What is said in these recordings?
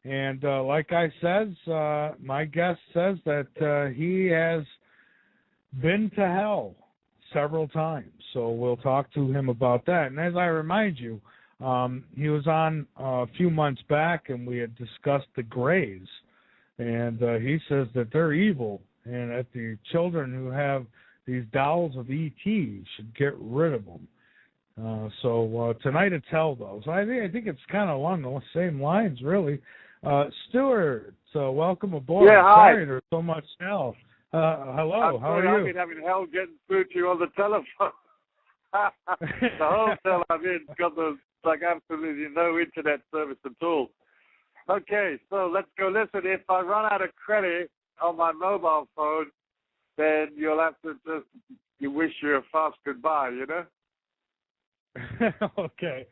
And like I says, my guest says that he has been to hell several times. So we'll talk to him about that. And as I remind you, he was on a few months back, and we had discussed the Greys. And he says that they're evil, and that the children who have these dolls of E.T. should get rid of them. So tonight it's hell, though. So I think it's kind of along the same lines, really. Stuart, welcome aboard. Yeah, hi. Sorry there's so much hell. Hello, how are you? I've been having hell getting through to you on the telephone. The hotel I'm in got like absolutely no internet service at all. Okay, so let's go. Listen, if I run out of credit on my mobile phone, then you'll have to just wish you a fast goodbye, you know? Okay.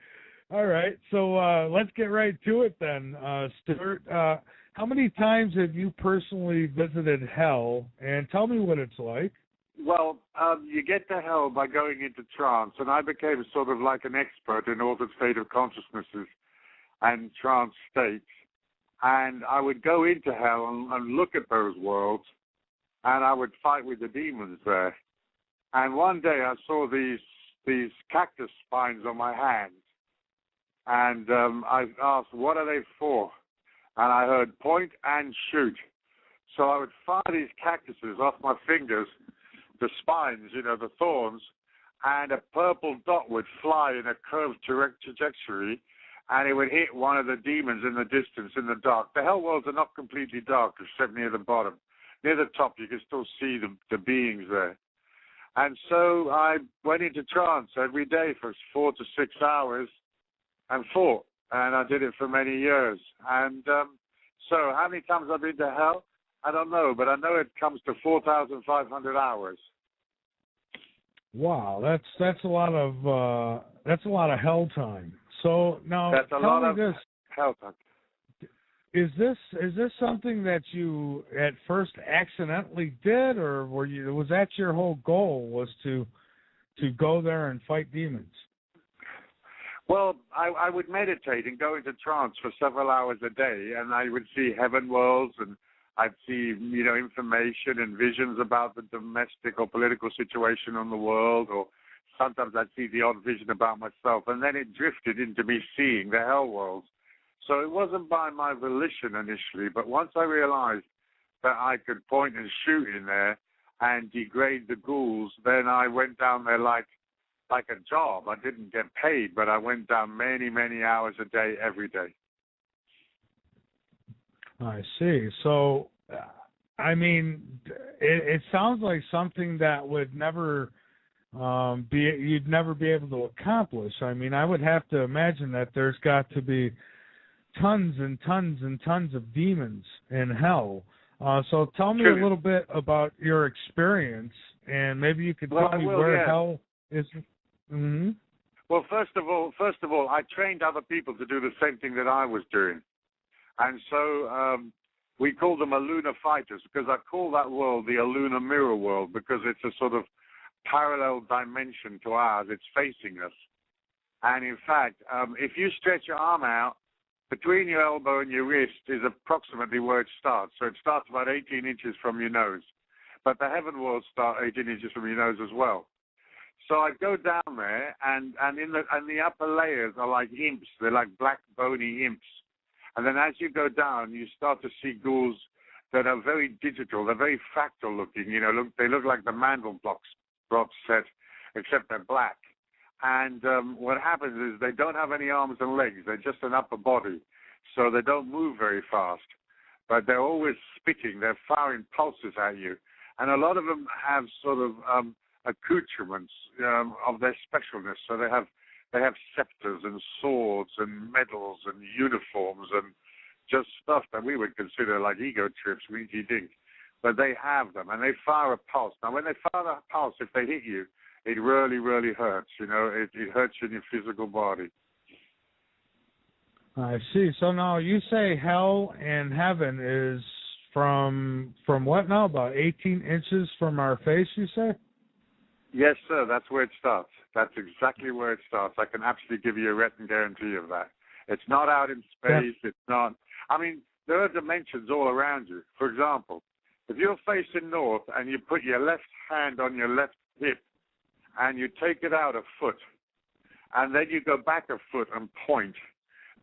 All right. So let's get right to it then, Stuart. How many times have you personally visited hell, and tell me what it's like? Well, you get to hell by going into trance, and I became sort of like an expert in altered state of consciousnesses and trance states. And I would go into hell and look at those worlds, and I would fight with the demons there. And one day I saw these cactus spines on my hands, and I asked, what are they for? And I heard point and shoot. So I would fire these cactuses off my fingers, the spines, the thorns, and a purple dot would fly in a curved trajectory, and it would hit one of the demons in the distance in the dark. The hell worlds are not completely dark, except near the bottom. Near the top, you can still see the beings there. And so I went into trance every day for 4 to 6 hours and fought. And I did it for many years. And so how many times I've been to hell? I don't know, but I know it comes to 4,500 hours. Wow, that's a lot of hell time. So now that's a lot of this. Hell time. Is this something that you at first accidentally did, or was that your whole goal, was to go there and fight demons? Well, I would meditate and go into trance for several hours a day, and I would see heaven worlds, and I'd see information and visions about the domestic or political situation in the world, or sometimes I'd see the odd vision about myself, and then it drifted into me seeing the hell worlds. So it wasn't by my volition initially, but once I realized that I could point and shoot in there and degrade the ghouls, then I went down there like a job. I didn't get paid, but I went down many, many hours a day, every day. I see. So, I mean, it sounds like something that would never you'd never be able to accomplish. I mean, I would have to imagine that there's got to be tons and tons and tons of demons in hell. So tell me a little bit about your experience, and maybe you could tell me where hell is. Mm-hmm. Well, first of all, I trained other people to do the same thing that I was doing, and so we call them Aluna fighters, because I call that world the Aluna mirror world, because it's a sort of parallel dimension to ours. It's facing us, and in fact, if you stretch your arm out, between your elbow and your wrist is approximately where it starts. So it starts about 18 inches from your nose. But the heaven worlds start 18 inches from your nose as well. So I go down there, and in the upper layers are like imps. They're like black, bony imps. And then as you go down, you start to see ghouls that are very digital. They're very fractal looking. They look like the Mandelbrot set, except they're black. And what happens is they don't have any arms and legs. They're just an upper body. So they don't move very fast. But they're always spitting. They're firing pulses at you. And a lot of them have sort of accoutrements of their specialness. So they have scepters and swords and medals and uniforms and just stuff that we would consider like ego trips, rinky dink. But they have them, and they fire a pulse. Now, when they fire a pulse, if they hit you, it really, really hurts. It hurts you in your physical body. I see. So now you say hell and heaven is from what now? About 18 inches from our face, you say? Yes, sir. That's where it starts. That's exactly where it starts. I can absolutely give you a written guarantee of that. It's not out in space. It's not. I mean, there are dimensions all around you. For example, if you're facing north and you put your left hand on your left hip and you take it out a foot, and then you go back a foot and point,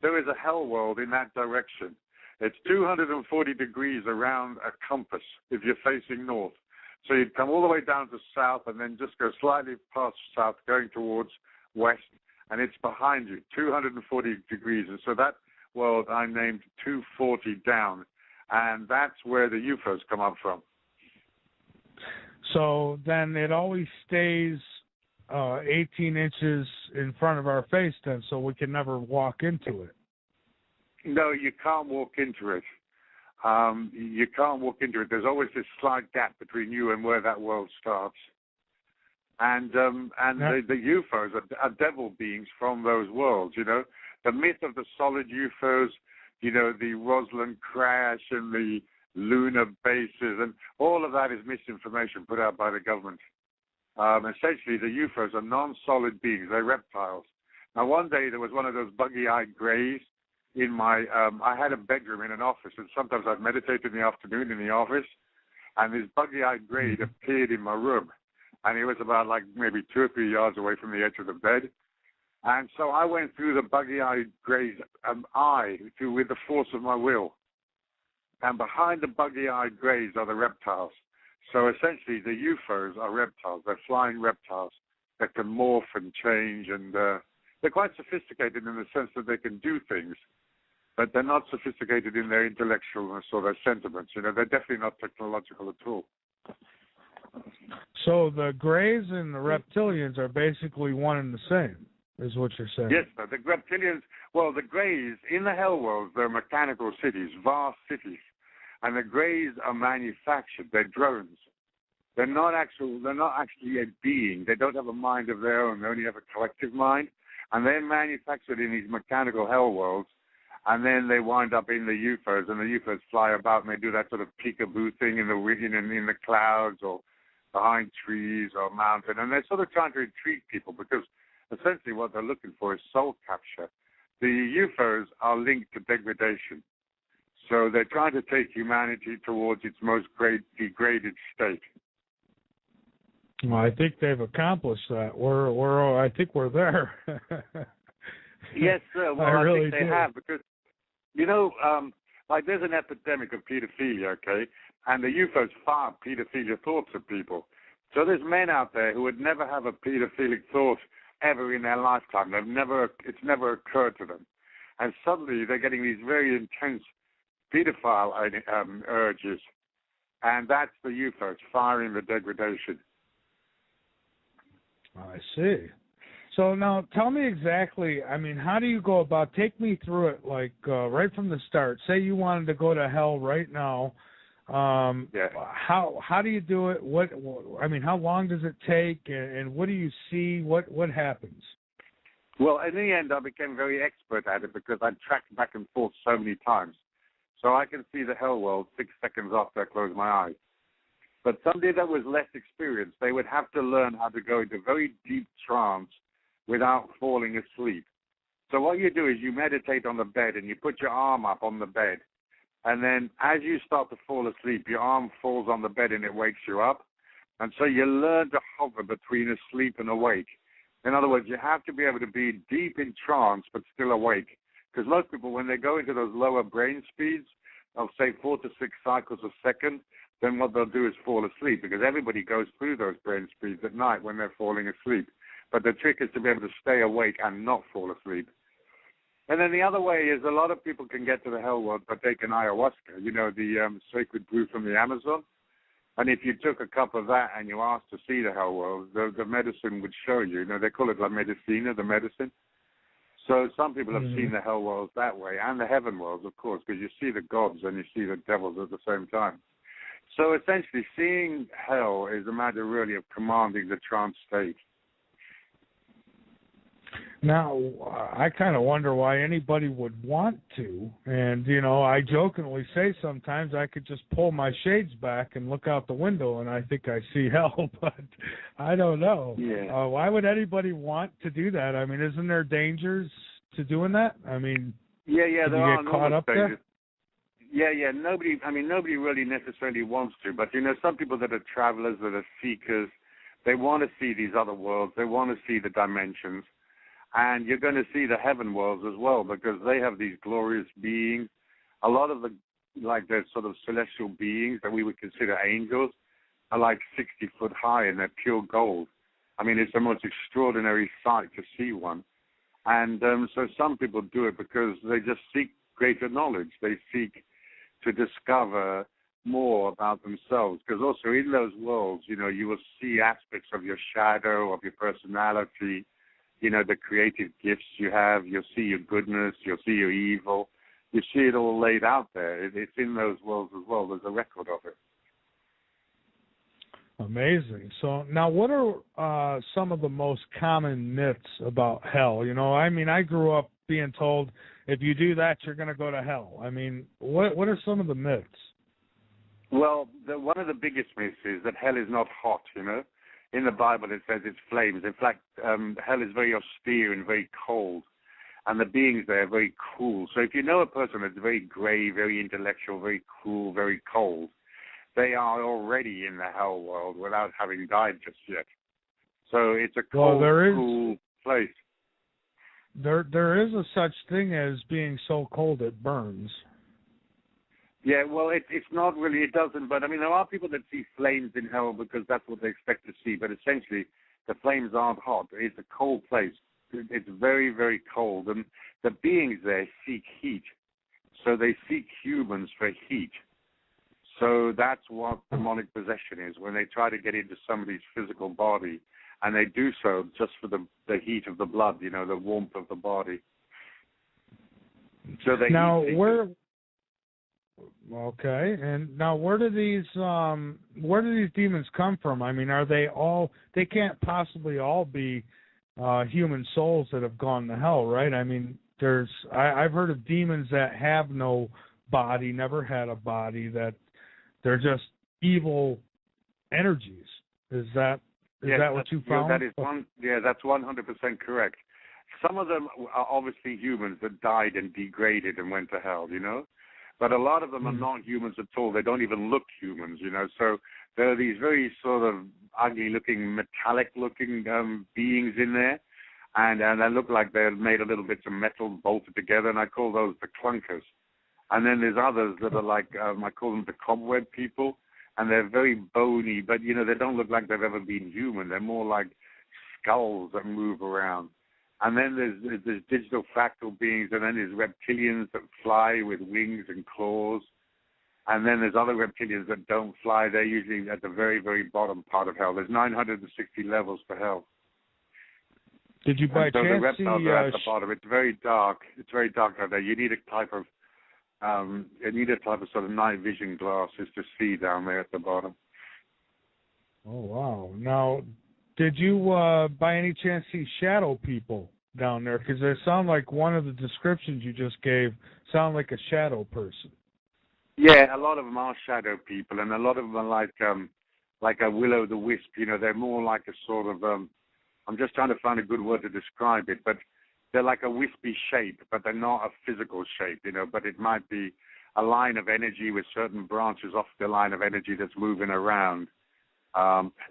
there is a hell world in that direction. It's 240 degrees around a compass if you're facing north. So you'd come all the way down to south and then just go slightly past south, going towards west, and it's behind you, 240 degrees. And so that world I named 240 down, and that's where the UFOs come up from. So then it always stays 18 inches in front of our face then, so we can never walk into it. No, you can't walk into it. You can't walk into it. There's always this slight gap between you and where that world starts. And the UFOs are devil beings from those worlds, you know. The myth of the solid UFOs, you know, the Rosalind crash and the lunar bases, and all of that is misinformation put out by the government. Essentially, the UFOs are non-solid beings. They're reptiles. Now, one day there was one of those buggy-eyed grays in my, I had a bedroom in an office, and sometimes I'd meditate in the afternoon in the office, and this buggy-eyed gray appeared in my room, and it was about like maybe 2 or 3 yards away from the edge of the bed. And so I went through the buggy-eyed gray's eye with the force of my will. And behind the buggy-eyed grays are the reptiles. So essentially the UFOs are reptiles. They're flying reptiles that can morph and change, and they're quite sophisticated in the sense that they can do things, but they're not sophisticated in their intellectualness or their sentiments. You know, they're definitely not technological at all. So the Greys and the reptilians are basically one and the same, is what you're saying? Yes, sir. The reptilians, well, the Greys, in the hell world, they're mechanical cities, vast cities. And the Greys are manufactured. They're drones. They're not actually a being. They don't have a mind of their own. They only have a collective mind. And they're manufactured in these mechanical hell worlds. And then they wind up in the UFOs, and the UFOs fly about, and they do that sort of peekaboo thing in the clouds or behind trees or mountain. And they're sort of trying to intrigue people because essentially what they're looking for is soul capture. The UFOs are linked to degradation. So they're trying to take humanity towards its most degraded state. Well, I think they've accomplished that. I think we're there. Yes, sir. Well, I think they have, because, you know, like there's an epidemic of pedophilia, okay? And the UFOs fire pedophilia thoughts of people. So there's men out there who would never have a pedophilic thought ever in their lifetime. It's never occurred to them. And suddenly they're getting these very intense pedophile urges. And that's the UFOs firing the degradation. I see. So now tell me exactly, I mean, how do you go about, take me through it, like right from the start. Say you wanted to go to hell right now. Yeah. How do you do it? How long does it take, and what do you see? What happens? Well, in the end, I became very expert at it because I tracked back and forth so many times. So I can see the hell world 6 seconds after I close my eyes. But somebody that was less experienced, they would have to learn how to go into very deep trance without falling asleep. So what you do is you meditate on the bed and you put your arm up on the bed. And then as you start to fall asleep, your arm falls on the bed and it wakes you up. And so you learn to hover between asleep and awake. In other words, you have to be able to be deep in trance but still awake. Because most people, when they go into those lower brain speeds of, say, 4 to 6 cycles a second, then what they'll do is fall asleep, because everybody goes through those brain speeds at night when they're falling asleep. But the trick is to be able to stay awake and not fall asleep. And then the other way is a lot of people can get to the hell world by taking ayahuasca, you know, the sacred brew from the Amazon. And if you took a cup of that and you asked to see the hell world, the medicine would show you. You know, they call it la medicina, the medicine. So some people have seen the hell worlds that way, and the heaven worlds, of course, because you see the gods and you see the devils at the same time. So essentially, seeing hell is a matter really of commanding the trance state. Now, I kind of wonder why anybody would want to. And, you know, I jokingly say sometimes I could just pull my shades back and look out the window and I think I see hell, but I don't know. Yeah. Why would anybody want to do that? I mean, isn't there dangers to doing that? I mean, yeah, there are get caught up dangers. there? Yeah. Nobody really necessarily wants to, but some people that are travelers, that are seekers, they want to see these other worlds. They want to see the dimensions, and you're going to see the heaven worlds as well because they have these glorious beings. A lot of the sort of celestial beings that we would consider angels are like 60 foot high and they're pure gold. I mean, it's the most extraordinary sight to see one. And so some people do it because they just seek greater knowledge. They seek to discover more about themselves. Because also in those worlds, you will see aspects of your shadow, of your personality, the creative gifts you have. You'll see your goodness. You'll see your evil. You see it all laid out there. It's in those worlds as well. There's a record of it. Amazing. So now what are some of the most common myths about hell? I grew up being told if you do that, you're going to go to hell. I mean, what are some of the myths? Well, one of the biggest myths is that hell is not hot, In the Bible it says it's flames. In fact, hell is very austere and very cold, and the beings there are very cool. So if you know a person that's very gray, very intellectual, very cool, very cold, they are already in the hell world without having died just yet. So it's a cold, cool place. There is a such thing as being so cold it burns. Yeah, well, it's not really, it doesn't, but there are people that see flames in hell because that's what they expect to see, but essentially the flames aren't hot. It's a cold place. It's very, very cold, and the beings there seek heat. So they seek humans for heat. So that's what demonic possession is, when they try to get into somebody's physical body, and they do so just for the heat of the blood, the warmth of the body. So they Okay, and now where do these demons come from? Are they all? They can't possibly all be human souls that have gone to hell, right? I've heard of demons that have no body, never had a body, that they're just evil energies. Is that what you found? That's 100% correct. Some of them are obviously humans that died and degraded and went to hell, But a lot of them are not humans at all. They don't even look humans, So there are these very sort of ugly-looking, metallic-looking beings in there, and they look like they're made of little bits of metal bolted together, and I call those the clunkers. And then there's others that are like, I call them the cobweb people, and they're very bony, but, they don't look like they've ever been human. They're more like skulls that move around. And then there's digital fractal beings, and then there's reptilians that fly with wings and claws. And then there's other reptilians that don't fly. They're usually at the very, very bottom part of hell. There's 960 levels for hell. Did you by chance see... the reptiles are at the bottom. It's very dark. It's very dark out there. You need a type of sort of night vision glasses to see down there at the bottom. Oh, wow. Now, did you by any chance see shadow people down there? Because they sound like one of the descriptions you just gave sound like a shadow person. Yeah, a lot of them are shadow people, and a lot of them are like a will-o'-the-wisp. They're more like a sort of, I'm just trying to find a good word to describe it, but they're like a wispy shape, but they're not a physical shape, but it might be a line of energy with certain branches off the line of energy that's moving around.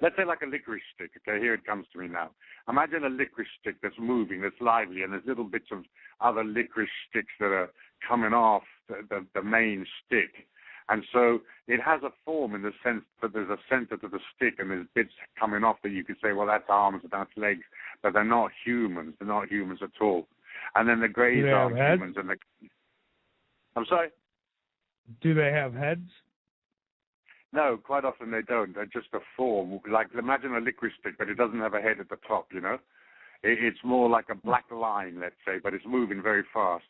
Let's say like a licorice stick. Okay, here it comes to me now. Imagine a licorice stick that's moving, that's lively, and there's little bits of other licorice sticks that are coming off the main stick. And so it has a form in the sense that there's a center to the stick, and there's bits coming off that you could say, well, that's arms and that's legs, but they're not humans. They're not humans at all. And then the grays are humans. I'm sorry? Do they have heads? No, quite often they don't. They're just a form. Like, imagine a licorice stick, but it doesn't have a head at the top, It's more like a black line, let's say, but it's moving very fast.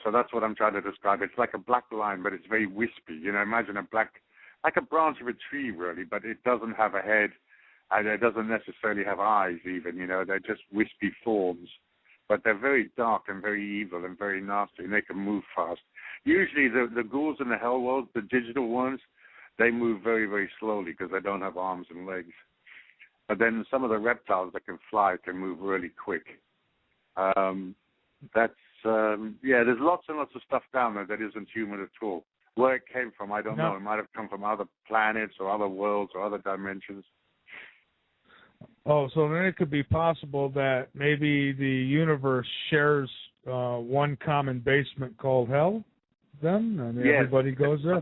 So that's what I'm trying to describe. It's like a black line, but it's very wispy. Imagine like a branch of a tree, really, but it doesn't have a head, and it doesn't necessarily have eyes even, They're just wispy forms. But they're very dark and very evil and very nasty, and they can move fast. Usually the ghouls in the hell world, the digital ones, they move very, very slowly because they don't have arms and legs. But then some of the reptiles that can fly can move really quick. There's lots and lots of stuff down there that isn't human at all. Where it came from, I don't No. know. It might have come from other planets or other worlds or other dimensions. Oh, so then it could be possible that maybe the universe shares one common basement called hell, then? And Yes. everybody goes there?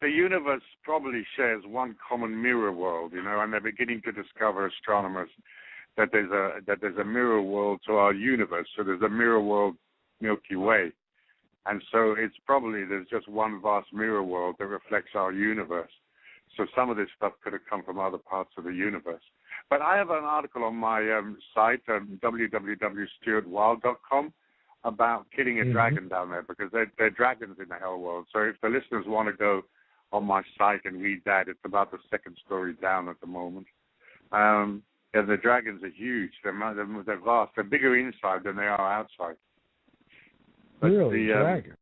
The universe probably shares one common mirror world, and they're beginning to discover, astronomers, that there's a mirror world to our universe. So there's a mirror world, Milky Way. And so it's probably there's just one vast mirror world that reflects our universe. So some of this stuff could have come from other parts of the universe. But I have an article on my site, www.stuartwilde.com, about killing a dragon down there, because there are dragons in the hell world. So if the listeners want to go on my site and read that, it's about the second story down at the moment. And the dragons are huge. They're vast. They're bigger inside than they are outside. But really, dragons?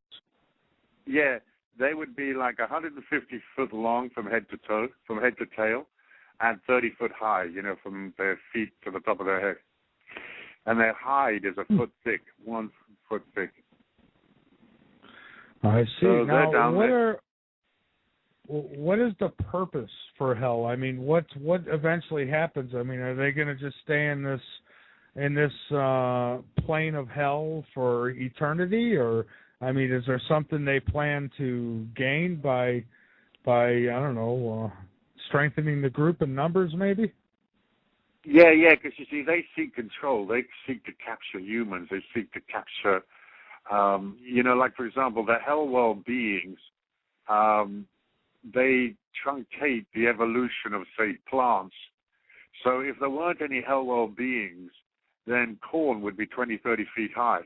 Yeah, they would be like 150 foot long from head to tail, and 30 foot high, from their feet to the top of their head. And their hide is a foot thick, 1 foot thick. I see. So now, what is the purpose for hell? I mean, what eventually happens? I mean, are they going to just stay in this plane of hell for eternity, or I mean, is there something they plan to gain by I don't know, strengthening the group in numbers, maybe? Yeah, because you see, they seek control. They seek to capture humans. They seek to capture, like, for example, the hell world beings, they truncate the evolution of, say, plants. So if there weren't any hell world beings, then corn would be 20, 30 feet high.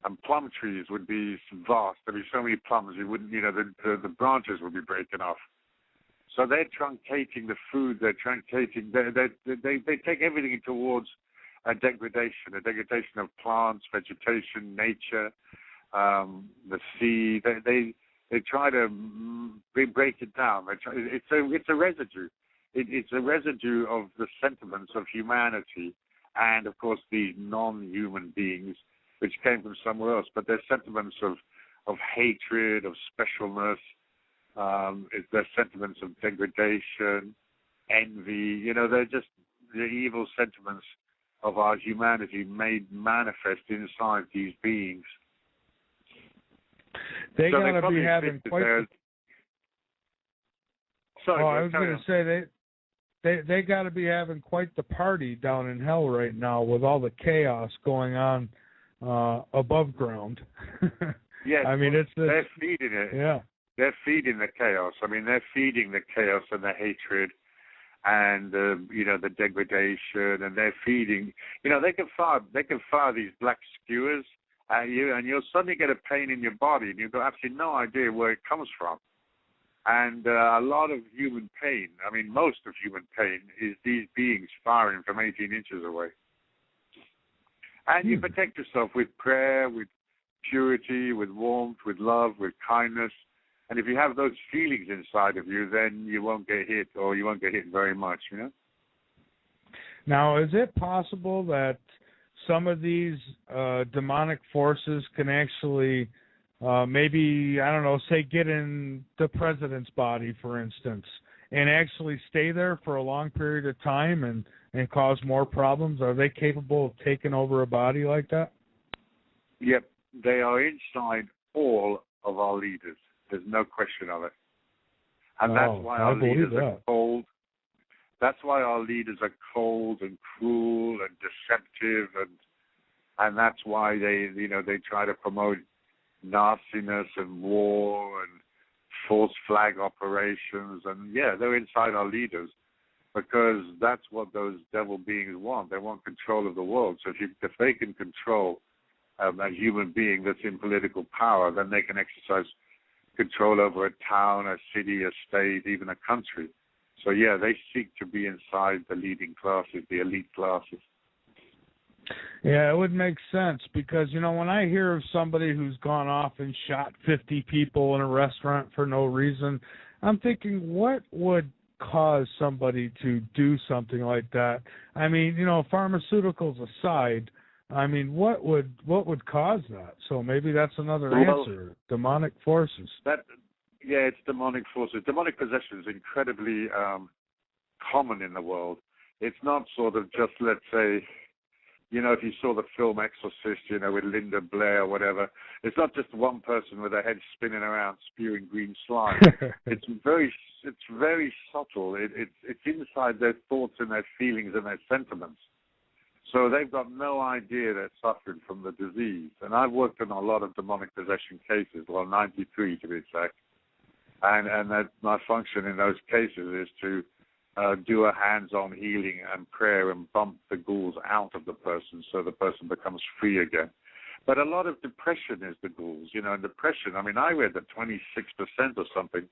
And plum trees would be vast. There'd be so many plums, you wouldn't, the branches would be breaking off. So they're truncating the food. They're truncating. They take everything towards a degradation of plants, vegetation, nature, the sea. They try to break it down. It's a residue. It's a residue of the sentiments of humanity, and of course the non-human beings, which came from somewhere else. But they're sentiments of hatred, of specialness. Their sentiments of degradation, envy. They're just the evil sentiments of our humanity made manifest inside these beings. They gotta be having quite. Sorry, I was going to say they got to be having quite the party down in hell right now with all the chaos going on above ground. Yes, I mean they're feeding it. Yeah. They're feeding the chaos. I mean, they're feeding the chaos and the hatred and the degradation, and they're feeding. They can fire these black skewers at you, and you'll suddenly get a pain in your body, and you've got absolutely no idea where it comes from. And a lot of human pain, I mean, most of human pain, is these beings firing from 18 inches away. And you protect yourself with prayer, with purity, with warmth, with love, with kindness. And if you have those feelings inside of you, then you won't get hit, or you won't get hit very much, Now, is it possible that some of these demonic forces can actually maybe, I don't know, say get in the president's body, for instance, and actually stay there for a long period of time and cause more problems? Are they capable of taking over a body like that? Yep, they are inside all of our leaders. There's no question of it. And that's why our leaders are cold. That's why our leaders are cold and cruel and deceptive, and that's why they try to promote nastiness and war and false flag operations. And yeah, they're inside our leaders because that's what those devil beings want. They want control of the world. So if they can control a human being that's in political power, then they can exercise control over a town, a city, a state, even a country. So yeah, they seek to be inside the leading classes, the elite classes. Yeah, it would make sense because, when I hear of somebody who's gone off and shot 50 people in a restaurant for no reason, I'm thinking, what would cause somebody to do something like that? I mean, pharmaceuticals aside, I mean, what would cause that? So maybe that's another answer. Demonic forces. Yeah, it's demonic forces. Demonic possession is incredibly common in the world. It's not sort of just, let's say, if you saw the film Exorcist, with Linda Blair or whatever, it's not just one person with their head spinning around spewing green slime. It's very subtle. It's inside their thoughts and their feelings and their sentiments. So they've got no idea they're suffering from the disease. And I've worked on a lot of demonic possession cases, 93 to be exact. And that my function in those cases is to do a hands-on healing and prayer and bump the ghouls out of the person so the person becomes free again. But a lot of depression is the ghouls. And depression, I read that 26% or something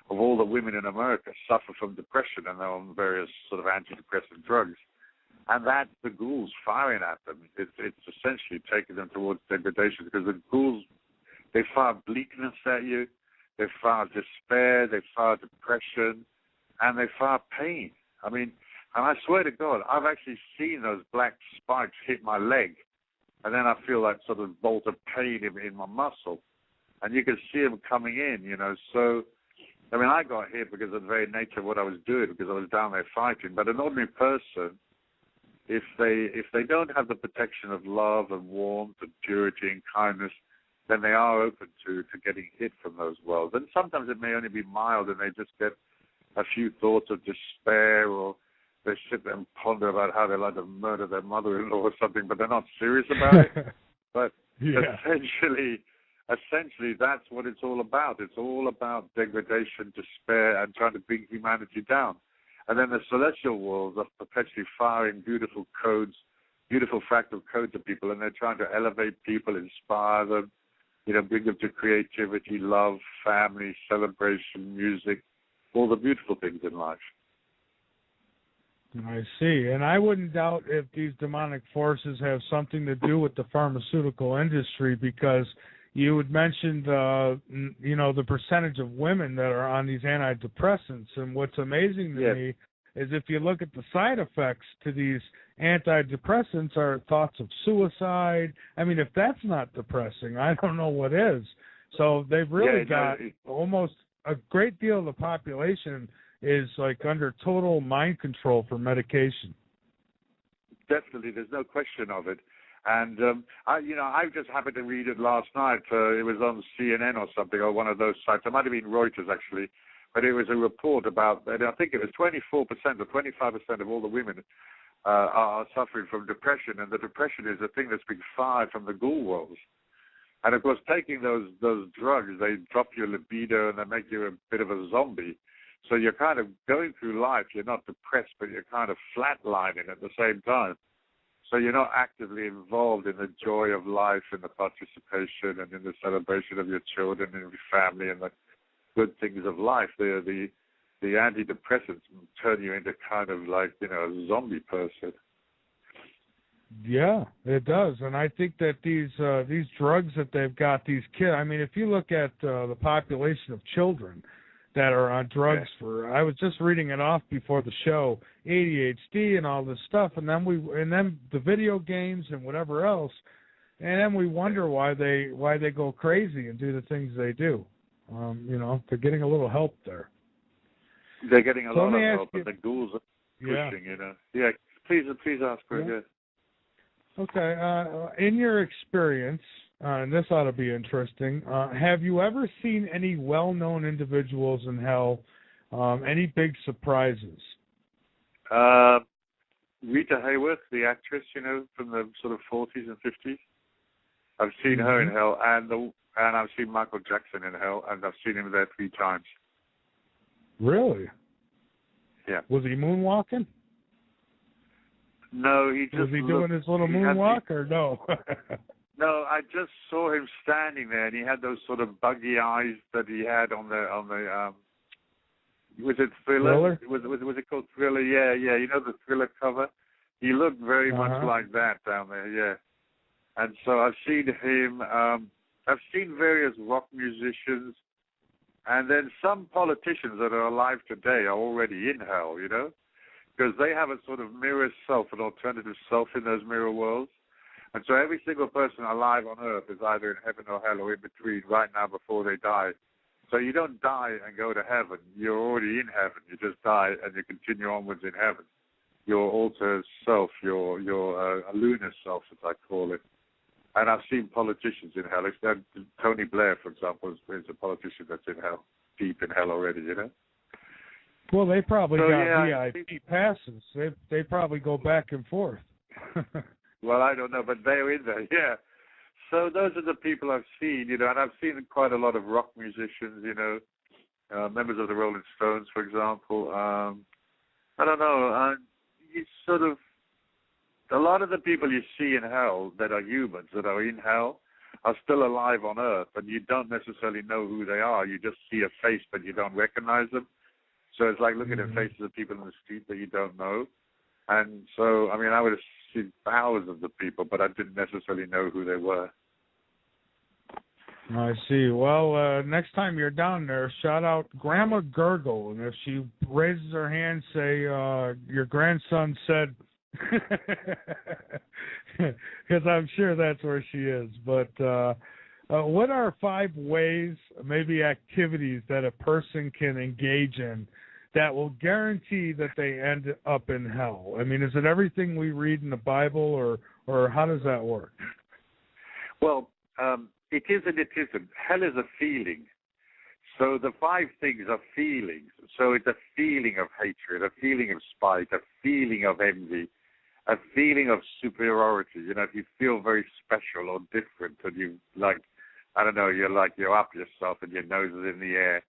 of all the women in America suffer from depression, and they're on various sort of antidepressant drugs. And that's the ghouls firing at them. It's essentially taking them towards degradation, because the ghouls, they fire bleakness at you, they fire despair, they fire depression, and they fire pain. And I swear to God, I've actually seen those black spikes hit my leg, and then I feel that sort of bolt of pain in my muscle, and you can see them coming in, So, I got hit because of the very nature of what I was doing, because I was down there fighting. But an ordinary person, if they don't have the protection of love and warmth and purity and kindness, then they are open to getting hit from those worlds. And sometimes it may only be mild, and they just get a few thoughts of despair, or they sit there and ponder about how they like to murder their mother-in-law or something, but they're not serious about it. But essentially, that's what it's all about. It's all about degradation, despair, and trying to bring humanity down. And then the celestial worlds are perpetually firing beautiful codes, beautiful fractal codes of people, and they're trying to elevate people, inspire them, bring them to creativity, love, family, celebration, music, all the beautiful things in life. I see. And I wouldn't doubt if these demonic forces have something to do with the pharmaceutical industry, because you had mentioned, the percentage of women that are on these antidepressants. And what's amazing to me is if you look at the side effects to these antidepressants are thoughts of suicide. If that's not depressing, I don't know what is. So they've really got almost a great deal of the population is like under total mind control for medication. Definitely, there's no question of it. And I just happened to read it last night. It was on CNN or something, or one of those sites. It might have been Reuters, actually. But it was a report about, I think it was 24% or 25% of all the women are suffering from depression. And the depression is a thing that's been fired from the ghoul worlds. And, of course, taking those drugs, they drop your libido and they make you a bit of a zombie. So you're kind of going through life. You're not depressed, but you're kind of flatlining at the same time. So you're not actively involved in the joy of life and the participation and in the celebration of your children and your family and the good things of life. The antidepressants turn you into kind of like, a zombie person. Yeah, it does. And I think that these drugs that they've got, these kids, if you look at the population of children that are on drugs for, I was just reading it off before the show, ADHD and all this stuff, and then the video games and whatever else, and then we wonder why they go crazy and do the things they do. They're getting a little help there. They're getting a lot of help, but the ghouls are pushing, Yeah, please ask for it. Okay. In your experience, and this ought to be interesting, have you ever seen any well-known individuals in hell, any big surprises? Rita Hayworth, the actress, from the sort of 40s and 50s. I've seen her in hell, and I've seen Michael Jackson in hell, and I've seen him there 3 times. Really? Yeah. Was he moonwalking? No, he just was he doing his little moonwalk, or no? No, I just saw him standing there, and he had those sort of buggy eyes that he had on the was it Thriller? Was it called Thriller? Yeah. The Thriller cover. He looked very much like that down there. Yeah. And so I've seen him. I've seen various rock musicians, and then some politicians that are alive today are already in hell. Because they have a sort of mirror self, an alternative self in those mirror worlds. And so every single person alive on Earth is either in heaven or hell or in between right now before they die. So you don't die and go to heaven. You're already in heaven. You just die and you continue onwards in heaven. Your alter self, your lunar self, as I call it. And I've seen politicians in hell. Tony Blair, for example, is a politician that's in hell, deep in hell already, you know? Well, they probably got VIP passes. They probably go back and forth. Well, I don't know, but they're in there, yeah. So those are the people I've seen, you know, and I've seen quite a lot of rock musicians, you know, members of the Rolling Stones, for example. I don't know. You sort of, a lot of the people you see in hell that are humans, that are in hell, are still alive on Earth, and you don't necessarily know who they are. You just see a face, but you don't recognize them. So it's like looking at faces of people in the street that you don't know. And so, I mean, I would have seen thousands of people, but I didn't necessarily know who they were. I see. Well, next time you're down there, shout out Grandma Gurgle, and if she raises her hand, say, your grandson said, because I'm sure that's where she is. But what are 5 ways, maybe activities, that a person can engage in that will guarantee that they end up in hell? I mean, is it everything we read in the Bible, or how does that work? Well, it is and it isn't. Hell is a feeling. So the 5 things are feelings. So it's a feeling of hatred, a feeling of spite, a feeling of envy, a feeling of superiority. You know, if you feel very special or different, and you like, I don't know, you're up yourself and your nose is in the air.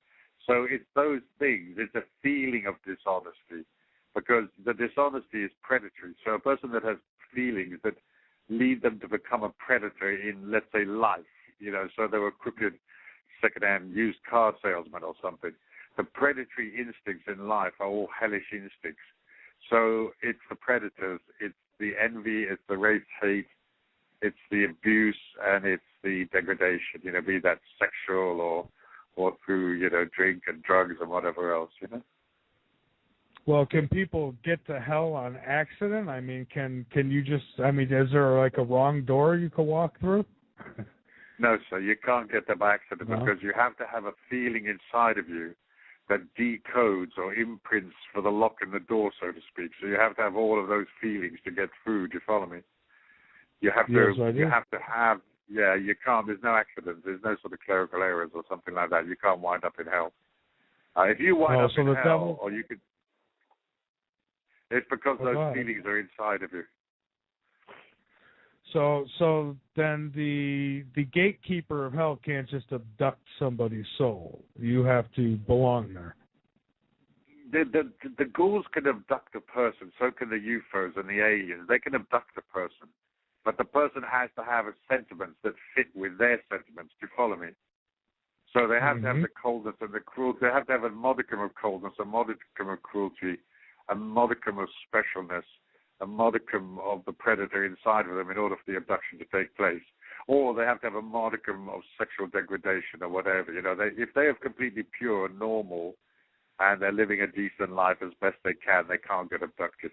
So it's those things. It's a feeling of dishonesty, because the dishonesty is predatory. So a person that has feelings that lead them to become a predator in, let's say, life, you know, so they were crooked second-hand used car salesman or something. The predatory instincts in life are all hellish instincts. So it's the predators, it's the envy, it's the race hate, it's the abuse, and it's the degradation, you know, be that sexual or through, you know, drink and drugs and whatever else, you know. Well, can people get to hell on accident? I mean, can you just, I mean, is there like a wrong door you can walk through? No, sir, you can't get there by accident, because you have to have a feeling inside of you that decodes or imprints for the lock in the door, so to speak. So you have to have all of those feelings to get through. Do you follow me? You have to. Yes, I do. You have to have. Yeah, you can't. There's no accidents. There's no sort of clerical errors or something like that. You can't wind up in hell. If you wind up in hell, devil? Or you could. It's because those feelings are inside of you. So then the gatekeeper of hell can't just abduct somebody's soul. You have to belong there. The ghouls can abduct a person, so can the UFOs and the aliens. They can abduct a person, but the person has to have sentiments that fit with their sentiments. Do you follow me? So they have to have the coldness and the cruelty. They have to have a modicum of coldness, a modicum of cruelty, a modicum of specialness, a modicum of the predator inside of them in order for the abduction to take place. Or they have to have a modicum of sexual degradation or whatever. You know, if they are completely pure and normal and they're living a decent life as best they can, they can't get abducted.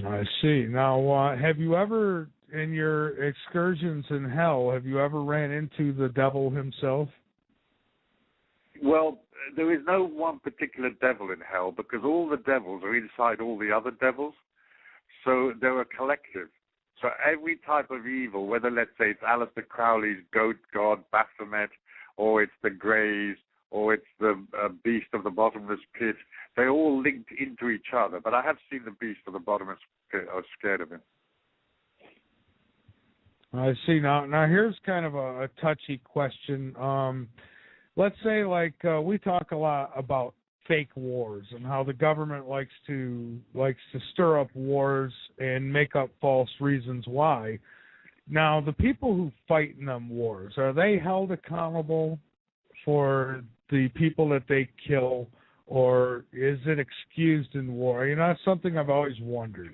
I see. Now, have you ever, in your excursions in hell, have you ever ran into the devil himself? Well, there is no one particular devil in hell, because all the devils are inside all the other devils. So they're a collective. So every type of evil, whether, let's say, it's Aleister Crowley's goat god, Baphomet, or it's the Greys, or it's the beast of the bottomless pit, they're all linked into each other. But I have seen the beast of the bottomless pit. I was scared of him. I see. Now here's kind of a touchy question. Let's say, like, we talk a lot about fake wars and how the government likes to stir up wars and make up false reasons why. Now, the people who fight in them wars, are they held accountable for the people that they kill, or is it excused in war? You know, that's something I've always wondered.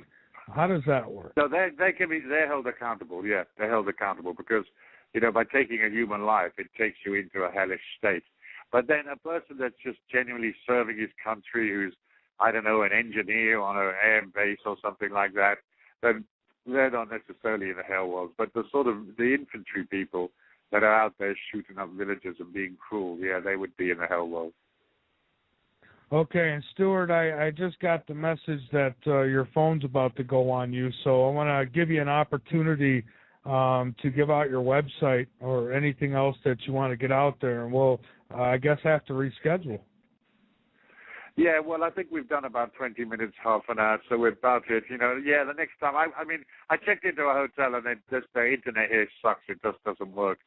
How does that work? No, they're held accountable. Yeah, they're held accountable because, you know, by taking a human life, it takes you into a hellish state. But then a person that's just genuinely serving his country, who's, I don't know, an engineer on an air base or something like that, then they're not necessarily in the hell world. But the infantry people, that are out there shooting up villages and being cruel, yeah, they would be in the hell world. Okay, and Stuart, I just got the message that your phone's about to go on you, so I want to give you an opportunity to give out your website or anything else that you want to get out there, and we'll, I guess, have to reschedule. Yeah, well, I think we've done about 20 minutes, half an hour, so we're about it. You know, yeah, the next time, I mean, I checked into a hotel and the internet here sucks. It just doesn't work.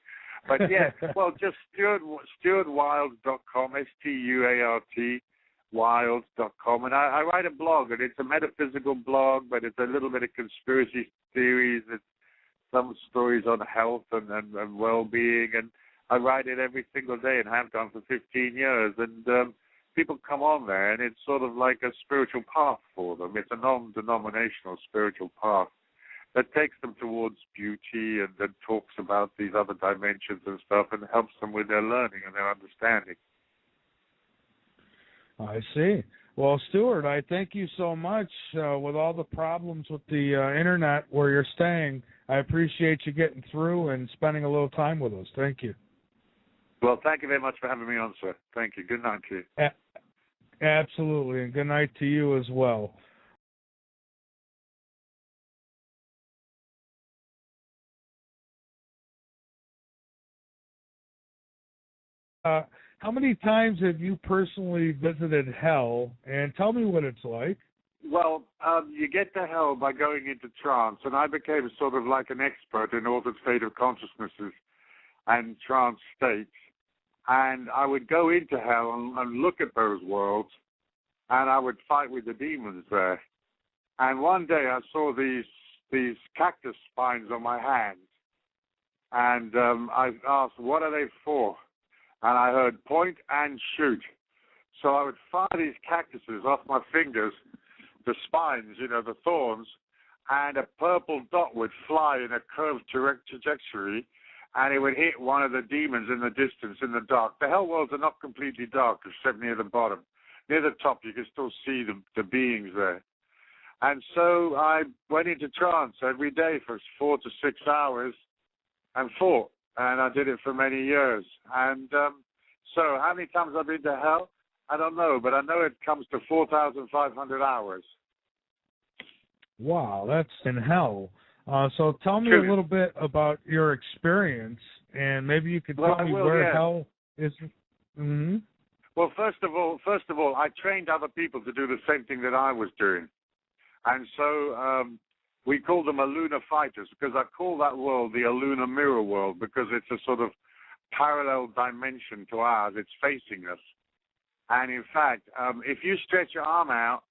But yeah, well, just stuartwilde.com, STUART, wild.com, and I write a blog, and it's a metaphysical blog, but it's a little bit of conspiracy theories, it's some stories on health and well-being, and I write it every single day and have done for 15 years, and people come on there, and it's sort of like a spiritual path for them. It's a non-denominational spiritual path that takes them towards beauty and then talks about these other dimensions and stuff and helps them with their learning and their understanding. I see. Well, Stuart, I thank you so much. With all the problems with the internet where you're staying, I appreciate you getting through and spending a little time with us. Thank you. Well, thank you very much for having me on, sir. Thank you. Good night to you. Absolutely, and good night to you as well. How many times have you personally visited hell, and tell me what it's like? Well, you get to hell by going into trance, and I became sort of like an expert in altered state of consciousnesses and trance states. And I would go into hell and look at those worlds, and I would fight with the demons there. And one day I saw these cactus spines on my hands, and I asked, what are they for? And I heard point and shoot. So I would fire these cactuses off my fingers, the spines, you know, the thorns, and a purple dot would fly in a curved trajectory, and it would hit one of the demons in the distance, in the dark. The hell worlds are not completely dark, except near the bottom. Near the top, you can still see the beings there. And so I went into trance every day for 4 to 6 hours and fought. And I did it for many years. And so how many times I've been to hell? I don't know, but I know it comes to 4,500 hours. Wow, that's in hell. So tell me a little bit about your experience, and maybe you could tell me where hell is. Mm-hmm. Well, first of all, I trained other people to do the same thing that I was doing. And so we call them lunar fighters, because I call that world the lunar mirror world, because it's a sort of parallel dimension to ours. It's facing us. And in fact, if you stretch your arm out,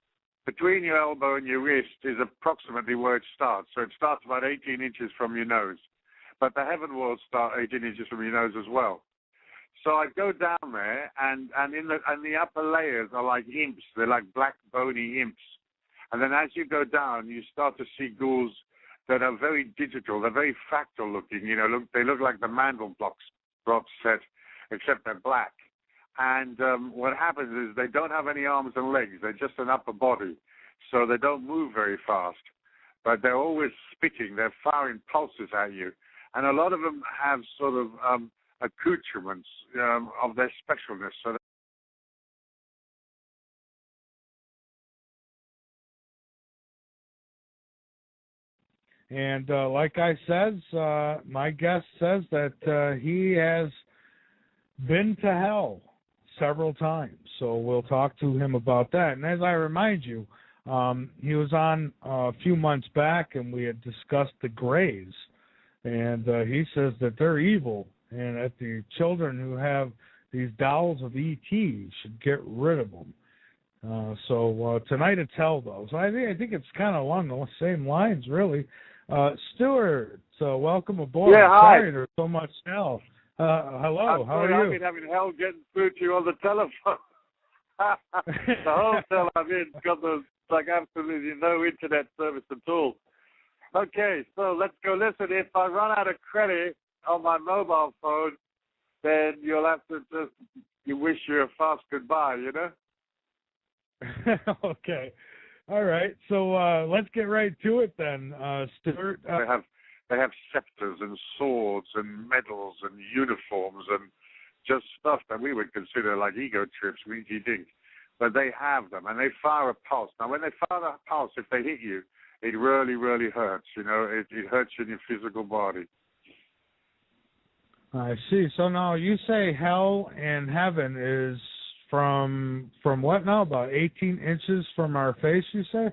between your elbow and your wrist is approximately where it starts. So it starts about 18 inches from your nose. But the heaven worlds start 18 inches from your nose as well. So I go down there, and in the upper layers are like imps. They're like black, bony imps. And then as you go down, you start to see ghouls that are very digital. They're very fractal looking. You know, they look like the Mandelbrot set, except they're black. And what happens is they don't have any arms and legs. They're just an upper body. So they don't move very fast. But they're always spitting. They're firing pulses at you. And a lot of them have sort of accoutrements of their specialness. So and like I says, my guest says that he has been to hell several times. So we'll talk to him about that. And as I remind you, he was on a few months back, and we had discussed the Greys. And he says that they're evil, and that the children who have these dolls of E.T. should get rid of them. So tonight it's hell, though. So I think it's kind of along the same lines, really. Stuart, welcome aboard. Yeah, hi. Sorry there's so much hell. Hello, how are you? I've been having hell getting through to you on the telephone. The hotel I'm in got like absolutely no internet service at all. Okay, so let's go. Listen, if I run out of credit on my mobile phone, then you'll have to you wish you a fast goodbye, you know? Okay. All right. So let's get right to it then, Stuart. I have They have scepters and swords and medals and uniforms and just stuff that we would consider like ego trips, winky dink. But they have them, and they fire a pulse. Now, when they fire a pulse, if they hit you, it really, really hurts. You know, it hurts in your physical body. I see. So now you say hell and heaven is from what now? About 18 inches from our face, you say?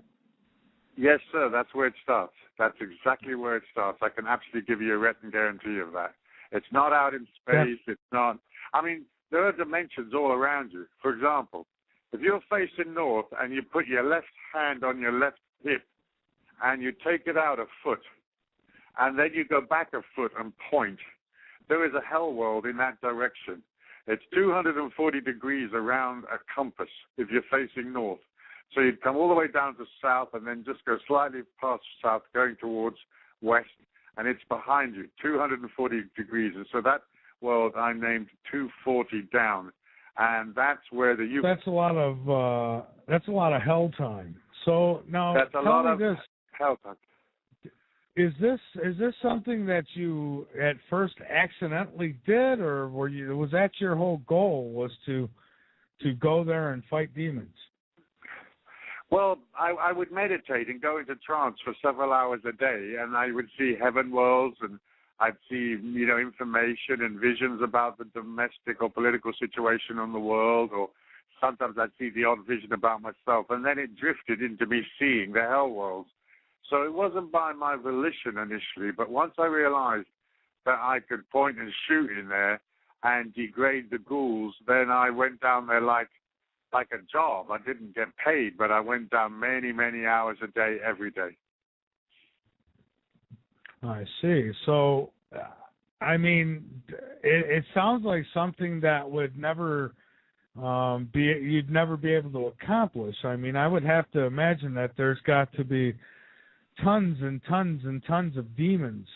Yes, sir. That's where it starts. That's exactly where it starts. I can absolutely give you a written guarantee of that. It's not out in space. Yeah. It's not. I mean, there are dimensions all around you. For example, if you're facing north and you put your left hand on your left hip and you take it out a foot and then you go back a foot and point, there is a hell world in that direction. It's 240 degrees around a compass if you're facing north. So you'd come all the way down to south and then just go slightly past south going towards west, and it's behind you, 240 degrees. And so that world I named 240 down. And that's where the That's a lot of hell time. So now that's a lot of this. Hell time. Is this something that you at first accidentally did, or was that your whole goal, was to go there and fight demons? Well, I would meditate and go into trance for several hours a day, and I would see heaven worlds, and I'd see, you know, information and visions about the domestic or political situation in the world, or sometimes I'd see the odd vision about myself, and then it drifted into me seeing the hell worlds. So it wasn't by my volition initially, but once I realized that I could point and shoot in there and degrade the ghouls, then I went down there like a job. I didn't get paid, but I went down many, many hours a day, every day. I see. So, I mean, it sounds like something that would never you'd never be able to accomplish. I mean, I would have to imagine that there's got to be tons and tons and tons of demons